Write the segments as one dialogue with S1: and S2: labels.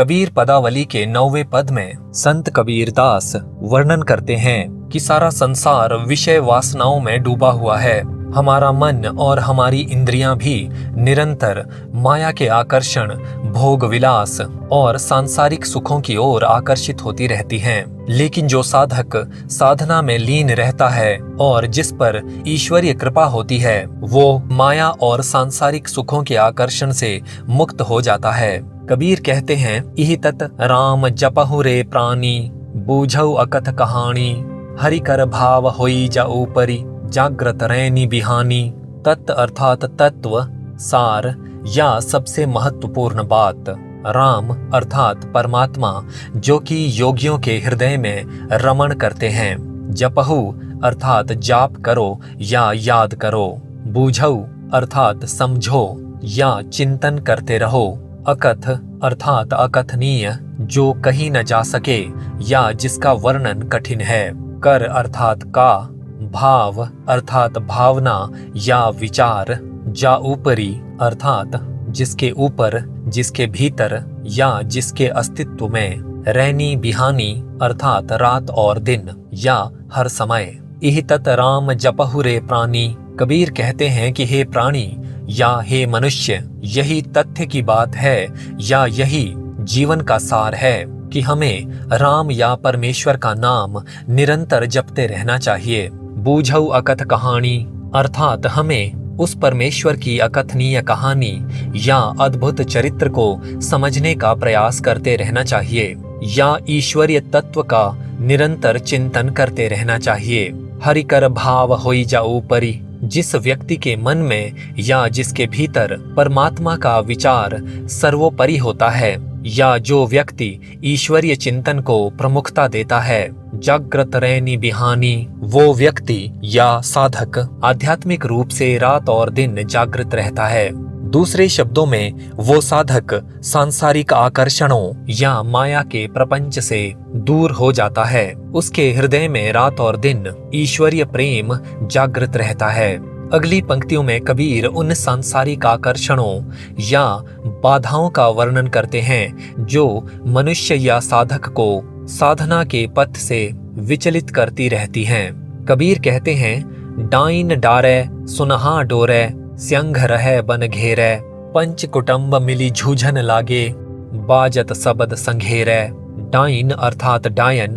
S1: कबीर पदावली के 9वें पद में संत कबीरदास वर्णन करते हैं कि सारा संसार विषय वासनाओं में डूबा हुआ है। हमारा मन और हमारी इंद्रियां भी निरंतर माया के आकर्षण, भोग विलास और सांसारिक सुखों की ओर आकर्षित होती रहती हैं। लेकिन जो साधक साधना में लीन रहता है और जिस पर ईश्वरीय कृपा होती है, वो माया और सांसारिक सुखों के आकर्षण से मुक्त हो जाता है। कबीर कहते हैं, इहि तत् राम जपहु रे प्राणी, बूझऊ अकथ कहानी, हरि कर भाव होई जा ऊपरी, जागृत रैनी बिहानी। तत् अर्थात तत्व, सार या सबसे महत्वपूर्ण बात। राम अर्थात परमात्मा, जो कि योगियों के हृदय में रमण करते हैं। जपहु अर्थात जाप करो या याद करो। बूझऊ अर्थात समझो या चिंतन करते रहो। अकथ अर्थात अकथनीय, जो कहीं न जा सके या जिसका वर्णन कठिन है। कर अर्थात का, भाव अर्थात भावना या विचार, जा ऊपरी अर्थात जिसके ऊपर, जिसके भीतर या जिसके अस्तित्व में। रैनी बिहानी अर्थात रात और दिन या हर समय। इहि तत् राम जपहु रे प्राणी। कबीर कहते हैं कि हे प्राणी या हे मनुष्य, यही तथ्य की बात है या यही जीवन का सार है कि हमें राम या परमेश्वर का नाम निरंतर जपते रहना चाहिए। बूझऊ अकथ कहानी अर्थात हमें उस परमेश्वर की अकथनीय कहानी या अद्भुत चरित्र को समझने का प्रयास करते रहना चाहिए या ईश्वरीय तत्व का निरंतर चिंतन करते रहना चाहिए। हरि कर भाव होई जा ऊपरी। जिस व्यक्ति के मन में या जिसके भीतर परमात्मा का विचार सर्वोपरि होता है या जो व्यक्ति ईश्वरीय चिंतन को प्रमुखता देता है, जागृत रैनी बिहानी, वो व्यक्ति या साधक आध्यात्मिक रूप से रात और दिन जागृत रहता है। दूसरे शब्दों में वो साधक सांसारिक आकर्षणों या माया के प्रपंच से दूर हो जाता है। उसके हृदय में रात और दिन ईश्वरीय प्रेम जागृत रहता है। अगली पंक्तियों में कबीर उन सांसारिक आकर्षणों या बाधाओं का वर्णन करते हैं जो मनुष्य या साधक को साधना के पथ से विचलित करती रहती हैं। कबीर कहते हैं, डाइन डारे सुनहा डोरे, स्यंघ रहे बन घेरे, पंच कुटुंब मिली झूझन लागे, बाजत सबद संघेरे। डाइन अर्थात डायन।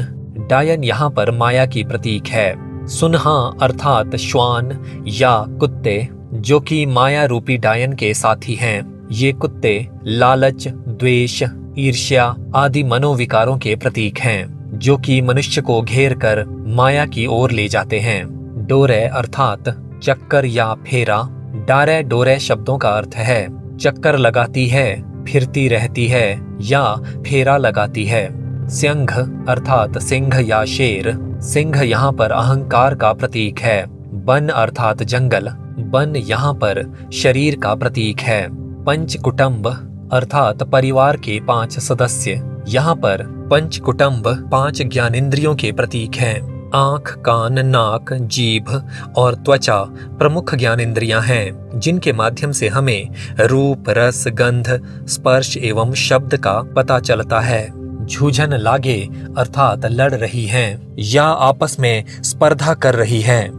S1: डायन यहाँ पर माया की प्रतीक है। सुनहा अर्थात श्वान या कुत्ते, जो कि माया रूपी डायन के साथी हैं। ये कुत्ते लालच, द्वेष, ईर्ष्या आदि मनोविकारों के प्रतीक हैं, जो कि मनुष्य को घेर कर माया की ओर ले जाते हैं। डोरे अर्थात चक्कर या फेरा। डारे डोरे शब्दों का अर्थ है चक्कर लगाती है, फिरती रहती है या फेरा लगाती है। स्यंघ अर्थात सिंह या शेर। सिंह यहाँ पर अहंकार का प्रतीक है। वन अर्थात जंगल। वन यहाँ पर शरीर का प्रतीक है। पंच कुटुंब अर्थात परिवार के 5 सदस्य। यहाँ पर पंच कुटुंब 5 ज्ञानेंद्रियों के प्रतीक हैं। आँख, कान, नाक, जीभ और त्वचा प्रमुख ज्ञानेंद्रियां हैं, जिनके माध्यम से हमें रूप, रस, गंध, स्पर्श एवं शब्द का पता चलता है। झूझन लागे अर्थात लड़ रही हैं या आपस में स्पर्धा कर रही हैं।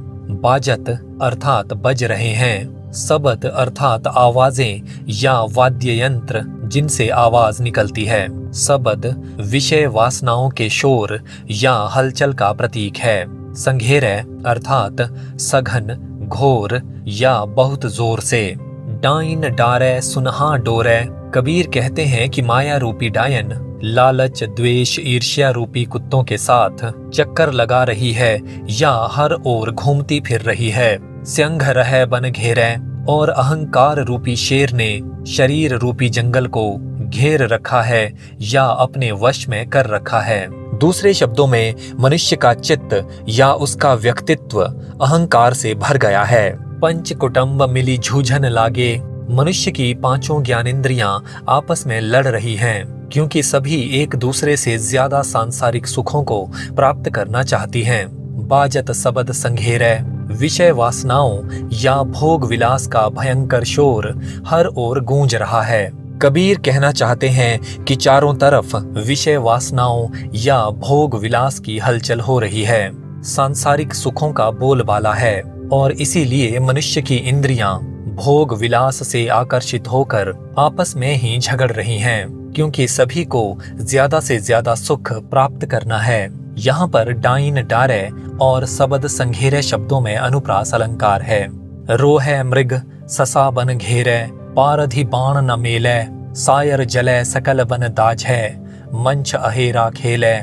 S1: बाजत अर्थात बज रहे हैं। सबद अर्थात आवाजें या वाद्य यंत्र जिनसे आवाज निकलती है। सबद विषय वासनाओं के शोर या हलचल का प्रतीक है। संघेरे अर्थात सघन, घोर या बहुत जोर से। डाइन डारे सुनहा डोरे। कबीर कहते हैं कि माया रूपी डायन लालच, द्वेष, ईर्ष्या रूपी कुत्तों के साथ चक्कर लगा रही है या हर ओर घूमती फिर रही है। स्यंघ रहे बन घेरे और अहंकार रूपी शेर ने शरीर रूपी जंगल को घेर रखा है या अपने वश में कर रखा है। दूसरे शब्दों में मनुष्य का चित्त या उसका व्यक्तित्व अहंकार से भर गया है। पंच कुटुंब मिली झूझन लागे। मनुष्य की 5 ज्ञानेंद्रियां आपस में लड़ रही हैं, क्योंकि सभी एक दूसरे से ज्यादा सांसारिक सुखों को प्राप्त करना चाहती हैं। बाजत सबद संघेरे। विषय वासनाओं या भोग विलास का भयंकर शोर हर ओर गूंज रहा है। कबीर कहना चाहते हैं कि चारों तरफ विषय वासनाओं या भोग विलास की हलचल हो रही है, सांसारिक सुखों का बोलबाला है और इसीलिए मनुष्य की इंद्रियां भोग विलास से आकर्षित होकर आपस में ही झगड़ रही हैं, क्योंकि सभी को ज्यादा से ज्यादा सुख प्राप्त करना है। यहाँ पर डाइन डारे और शब्द संघेरे शब्दों में अनुप्रास अलंकार है। रोहे मृग ससा बन घेरे, पारधि बाण न मेले, सायर जले सकल बन दाज है, मंच अहेरा खेले।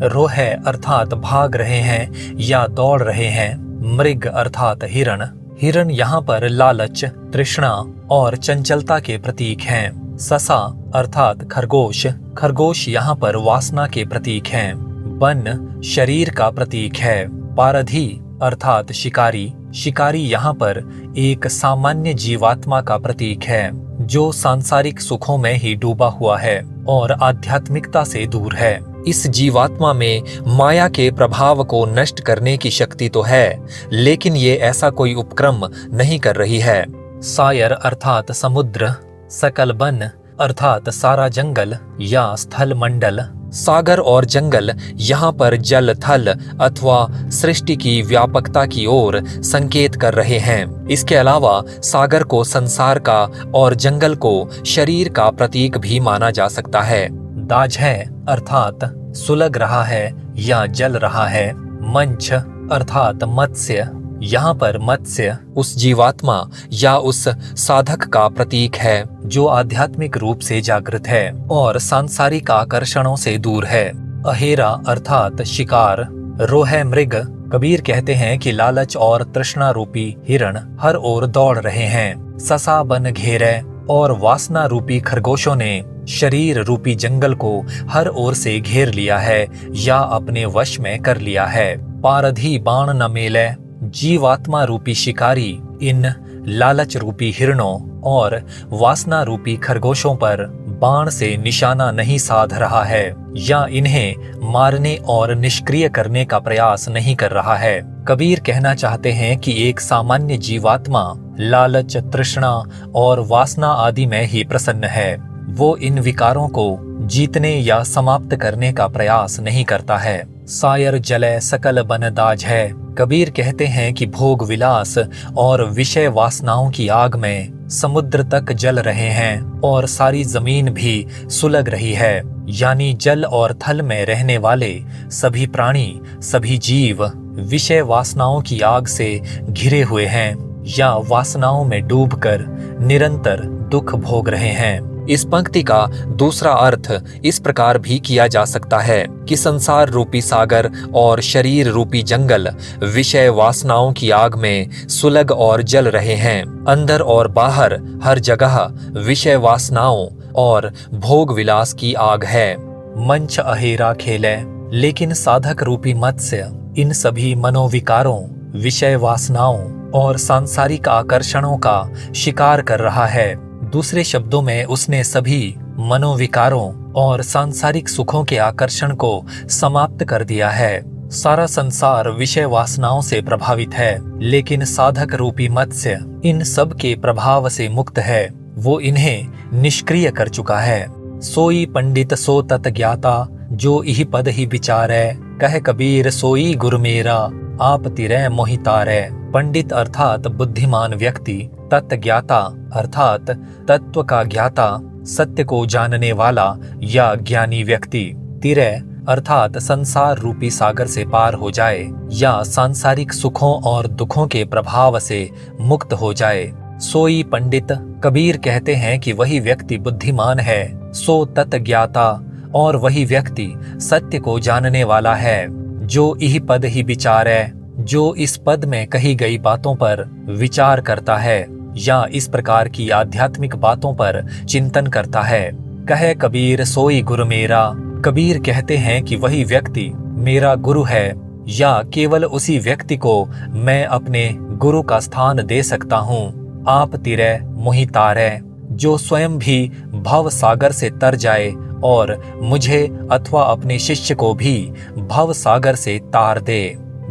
S1: रोहे अर्थात भाग रहे हैं या दौड़ रहे हैं, मृग अर्थात हिरण। हिरण यहाँ पर लालच, तृष्णा और चंचलता के प्रतीक हैं। ससा अर्थात खरगोश, खरगोश यहाँ पर वासना के प्रतीक हैं। बन शरीर का प्रतीक है। पारधी अर्थात शिकारी, शिकारी यहाँ पर एक सामान्य जीवात्मा का प्रतीक है जो सांसारिक सुखों में ही डूबा हुआ है और आध्यात्मिकता से दूर है। इस जीवात्मा में माया के प्रभाव को नष्ट करने की शक्ति तो है, लेकिन ये ऐसा कोई उपक्रम नहीं कर रही है। सायर अर्थात समुद्र, सकल वन अर्थात सारा जंगल या स्थल मंडल। सागर और जंगल यहाँ पर जल थल अथवा सृष्टि की व्यापकता की ओर संकेत कर रहे हैं। इसके अलावा सागर को संसार का और जंगल को शरीर का प्रतीक भी माना जा सकता है। दाज है अर्थात सुलग रहा है या जल रहा है। मंच अर्थात मत्स्य, यहाँ पर मत्स्य उस जीवात्मा या उस साधक का प्रतीक है जो आध्यात्मिक रूप से जागृत है और सांसारिक आकर्षणों से दूर है। अहेरा अर्थात शिकार। रोहे मृग, कबीर कहते हैं कि लालच और तृष्णा रूपी हिरण हर ओर दौड़ रहे हैं। ससा बन घेरे, और वासना रूपी खरगोशों ने शरीर रूपी जंगल को हर ओर से घेर लिया है या अपने वश में कर लिया है। पारधी बाण न मेले, जीवात्मा रूपी शिकारी इन लालच रूपी हिरणों और वासना रूपी खरगोशों पर बाण से निशाना नहीं साध रहा है या इन्हें मारने और निष्क्रिय करने का प्रयास नहीं कर रहा है। कबीर कहना चाहते हैं कि एक सामान्य जीवात्मा लालच, तृष्णा और वासना आदि में ही प्रसन्न है। वो इन विकारों को जीतने या समाप्त करने का प्रयास नहीं करता है। सायर जले सकल बन दाज है। कबीर कहते हैं कि भोग विलास और विषय वासनाओं की आग में समुद्र तक जल रहे हैं और सारी जमीन भी सुलग रही है, यानी जल और थल में रहने वाले सभी प्राणी, सभी जीव विषय वासनाओं की आग से घिरे हुए हैं या वासनाओं में डूबकर निरंतर दुख भोग रहे हैं। इस पंक्ति का दूसरा अर्थ इस प्रकार भी किया जा सकता है कि संसार रूपी सागर और शरीर रूपी जंगल विषय वासनाओं की आग में सुलग और जल रहे हैं। अंदर और बाहर हर जगह विषय वासनाओं और भोग विलास की आग है। मंच अहेरा खेले, लेकिन साधक रूपी मत्स्य इन सभी मनोविकारों, विषय वासनाओं और सांसारिक आकर्षणों का शिकार कर रहा है। दूसरे शब्दों में उसने सभी मनोविकारों और सांसारिक सुखों के आकर्षण को समाप्त कर दिया है। सारा संसार विषय वासनाओं से प्रभावित है, लेकिन साधक रूपी मत्स्य इन सब के प्रभाव से मुक्त है। वो इन्हें निष्क्रिय कर चुका है। सोई पंडित सो तत ज्ञाता, जो इहि पद ही विचारै, कह कबीर सोई गुरु मेरा, आप तिरै मोहि तारै। पंडित अर्थात बुद्धिमान व्यक्ति, तत्व ज्ञाता अर्थात तत्व का ज्ञाता, सत्य को जानने वाला या ज्ञानी व्यक्ति, तिरै अर्थात संसार रूपी सागर से पार हो जाए या सांसारिक सुखों और दुखों के प्रभाव से मुक्त हो जाए। सोई पंडित, कबीर कहते हैं कि वही व्यक्ति बुद्धिमान है। सो तत् ज्ञाता, और वही व्यक्ति सत्य को जानने वाला है। जो इह पद ही विचारै, जो इस पद में कही गई बातों पर विचार करता है या इस प्रकार की आध्यात्मिक बातों पर चिंतन करता है। कहे कबीर सोई गुरु मेरा, कबीर कहते हैं कि वही व्यक्ति मेरा गुरु है या केवल उसी व्यक्ति को मैं अपने गुरु का स्थान दे सकता हूँ। आप तिरै मोहि तारै, जो स्वयं भी भव सागर से तर जाए और मुझे अथवा अपने शिष्य को भी भव सागर से तार दे।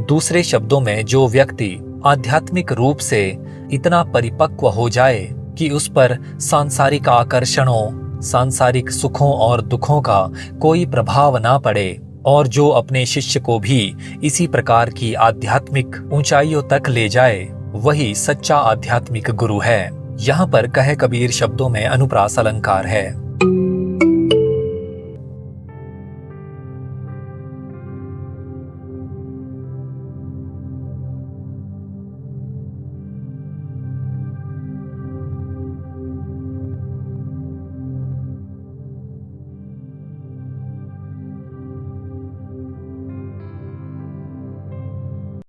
S1: दूसरे शब्दों में जो व्यक्ति आध्यात्मिक रूप से इतना परिपक्व हो जाए कि उस पर सांसारिक आकर्षणों, सांसारिक सुखों और दुखों का कोई प्रभाव ना पड़े और जो अपने शिष्य को भी इसी प्रकार की आध्यात्मिक ऊंचाइयों तक ले जाए, वही सच्चा आध्यात्मिक गुरु है। यहाँ पर कहे कबीर शब्दों में अनुप्रास अलंकार है।